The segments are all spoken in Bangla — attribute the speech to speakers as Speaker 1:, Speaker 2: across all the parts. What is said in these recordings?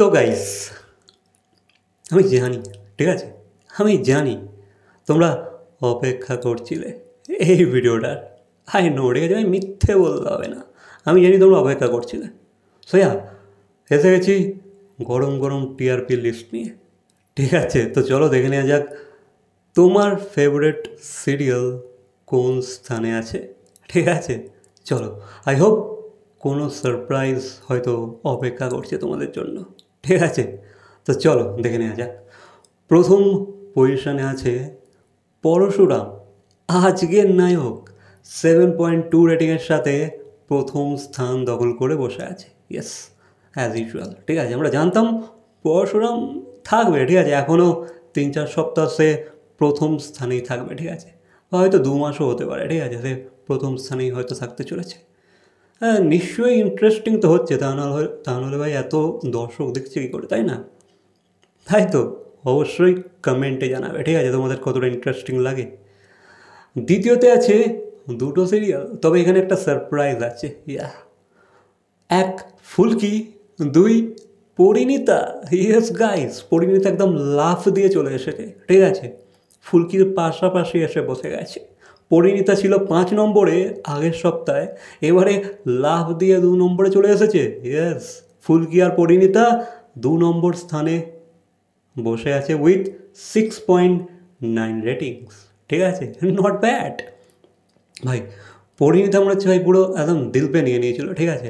Speaker 1: তো গাইস, আমি জানি, ঠিক আছে, আমি জানি তোমরা অপেক্ষা করছিলে এই ভিডিওটার। আই নো, ঠিক আছে, আমি মিথ্যে বলতে হবে না, আমি জানি তোমরা অপেক্ষা করছিলে। সোয়া এসে গেছি গরম গরম টিআরপি লিস্ট নিয়ে, ঠিক আছে। তো চলো দেখে নেওয়া যাক তোমার ফেভারিট সিরিয়াল কোন স্থানে আছে, ঠিক আছে। চলো, আই হোপ কোনো সারপ্রাইজ হয়তো অপেক্ষা করছে তোমাদের জন্য, ঠিক আছে। তো চলো দেখে নেওয়া যাক। প্রথম পজিশনে আছে পরশুরাম, আজকের নায়ক। 7.2 রেটিংয়ের সাথে প্রথম স্থান দখল করে বসে আছে। ইয়েস, অ্যাজ ইউজুয়াল, ঠিক আছে। আমরা জানতাম পরশুরাম থাকবে, ঠিক আছে, এখনও 3-4 সপ্তাহ সে প্রথম স্থানেই থাকবে, ঠিক আছে। হয়তো 2 মাসও হতে পারে, ঠিক আছে, সে প্রথম স্থানেই হয়তো থাকতে চলেছে। হ্যাঁ, নিশ্চয়ই ইন্টারেস্টিং তো হচ্ছে, তা নাহলে ভাই এত দর্শক দেখছে কী করে, তাই না? তাই তো অবশ্যই কমেন্টে জানাবে, ঠিক আছে, তোমাদের কতটা ইন্টারেস্টিং লাগে। দ্বিতীয়তে আছে দুটো সিরিয়াল, তবে এখানে একটা সারপ্রাইজ আছে। এক ফুলকি, 2 পরিণীতা। ইয়েস গাইস, পরিণীতা একদম লাফ দিয়ে চলে এসেছে, ঠিক আছে, ফুলকির পাশাপাশি এসে বসে গেছে। পরিণীতা ছিল 5 নম্বরে আগের সপ্তাহে, এবারে লাফ দিয়ে 2 নম্বরে চলে এসেছে। ইয়েস, ফুলকি আর পরিণীতা 2 নম্বর স্থানে বসে আছে উইথ 6.9 রেটিংস, ঠিক আছে, নট ব্যাড ভাই। পরিণীতা মনে হচ্ছে ভাই পুরো একদম দিল পে নিয়ে নিয়েছিল, ঠিক আছে,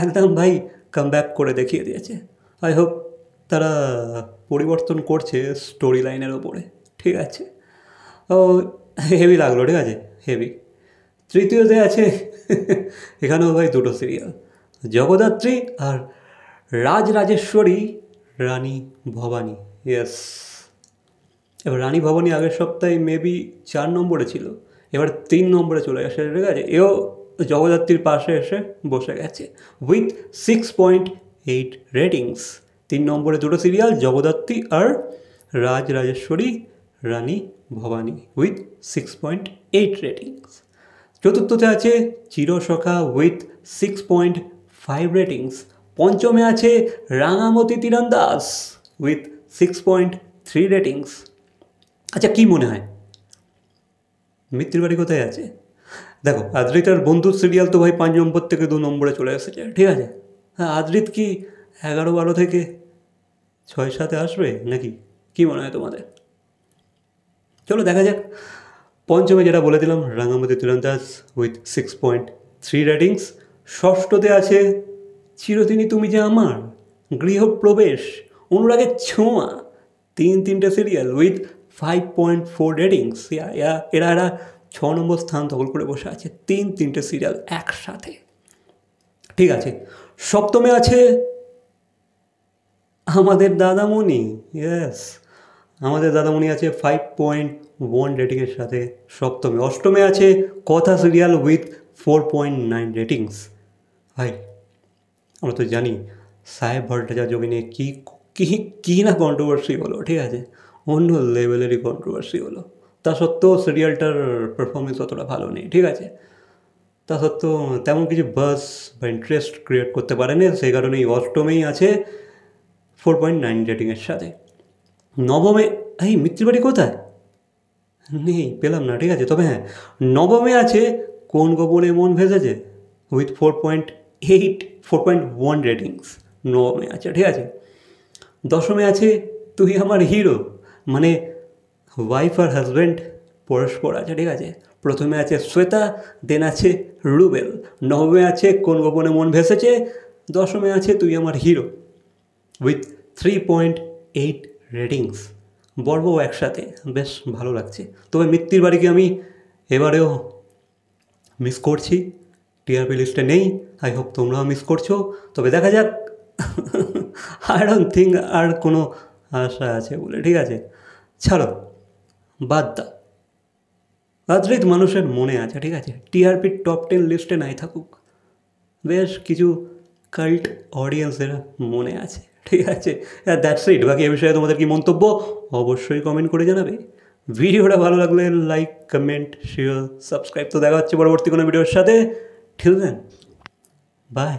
Speaker 1: একদম ভাই কাম ব্যাক করে দেখিয়ে দিয়েছে। আই হোপ তারা পরিবর্তন করছে স্টোরি লাইনের ওপরে, ঠিক আছে। ও হেভি লাগলো, ঠিক আছে, হেভি। তৃতীয়তে আছে এখানেও ভাই দুটো সিরিয়াল, জগদ্ধাত্রী আর রাজরাজেশ্বরী রানী ভবানী। ইয়েস, এবার রানী ভবানী আগের সপ্তাহে মেবি 4 নম্বরে ছিল, এবার 3 নম্বরে চলে গেছে, ঠিক আছে। এও জগদ্ধাত্রীর পাশে এসে বসে গেছে উইথ 6.8 রেটিংস। 3 নম্বরে দুটো সিরিয়াল, জগদ্ধাত্রী আর রাজরাজেশ্বরী রানী ভবানী উইথ 6.8 রেটিংস। চতুর্থতে আছে চিরসখা উইথ 6.5 রেটিংস। পঞ্চমে আছে রাঙামতি তীরন্দাজ উইথ 6.3 রেটিংস। আচ্ছা, কী মনে হয় মিত্তির বাড়ি কোথায় আছে? দেখো, আদ্রিতার বন্ধু সিরিয়াল তো ভাই 5 নম্বর থেকে 2 নম্বরে চলে এসেছে, ঠিক আছে। হ্যাঁ, আদ্রিত কি 11-12 থেকে 6-7-এ আসবে নাকি, কী মনে হয় তোমাদের? চলো দেখা যাক। পঞ্চমে যেটা বলে দিলাম, রাঙামতি তীরন্দাজ উইথ 6.3 রেটিংস। ষষ্ঠতে আছে চিরদিনই তুমি যে আমার, গৃহপ্রবেশ, অনুরাগের ছোঁয়া, 3 সিরিয়াল উইথ 5.4 রেটিংস। এরা 6 নম্বর স্থান দখল করে বসে আছে, 3 সিরিয়াল একসাথে, ঠিক আছে। সপ্তমে আছে আমাদের দাদামণি। ইয়েস, আমাদের দাদামণি আছে 5.1 রেটিংয়ের সাথে সপ্তমে। অষ্টমে আছে কথা সিরিয়াল উইথ 4.9 রেটিংস। ভাই আমরা তো জানি সাহেব ভট্টাচার্যকে নিয়ে কী না কন্ট্রোভার্সি হলো, ঠিক আছে, অন্য লেভেলেরই কন্ট্রোভার্সি হলো। তা সত্ত্বেও সিরিয়ালটার পারফরমেন্স অতটা ভালো নেই, ঠিক আছে। তা সত্ত্বেও তেমন কিছু বাস বা ইন্টারেস্ট ক্রিয়েট করতে পারেনি, সেই কারণেই অষ্টমেই আছে 4.9 রেটিংয়ের সাথে। নবমে এই মিত্রবাড়ি কোথায় নেই, পেলাম না, ঠিক আছে। তবে হ্যাঁ, নবমে আছে কোন গোপনে মন ভেসেছে উইথ 4.1 রেটিংস, নবমে আছে, ঠিক আছে। দশমে আছে তুই আমার হিরো, মানে ওয়াইফ আর হাজব্যান্ড পরস্পর আছে, ঠিক আছে। প্রথমে আছে শ্বেতা, দেন আছে রুবেল। নবমে আছে কোন গোপনে মন ভেসেছে, দশমে আছে তুই আমার হিরো উইথ 3.8 রেটিংস। বর্ব একসাথে, বেশ ভালো লাগছে। তবে মিত্তির বাড়িকে আমি এবারেও মিস করছি, টিআরপি লিস্টে নেই। আই হোপ তোমরাও মিস করছো। তবে দেখা যাক, আই ডোন্ট থিঙ্ক আর কোনো আশা আছে বলে, ঠিক আছে। ছাড়ো, বাদ দাও, আদ্রিত মানুষের মনে আছে, ঠিক আছে, টিআরপির টপ 10 লিস্টে নাই থাকুক, বেশ কিছু কাল্ট অডিয়েন্সের মনে আছে, ঠিক আছে। That's it. বাকি এ বিষয়ে তোমাদের কি মন্তব্য অবশ্যই কমেন্ট করে জানাবে। ভিডিওটা ভালো লাগলে লাইক, কমেন্ট, শেয়ার, সাবস্ক্রাইব। তো দেখা হচ্ছে পরবর্তী কোনো ভিডিওর সাথে। ঠিক দেন, বাই।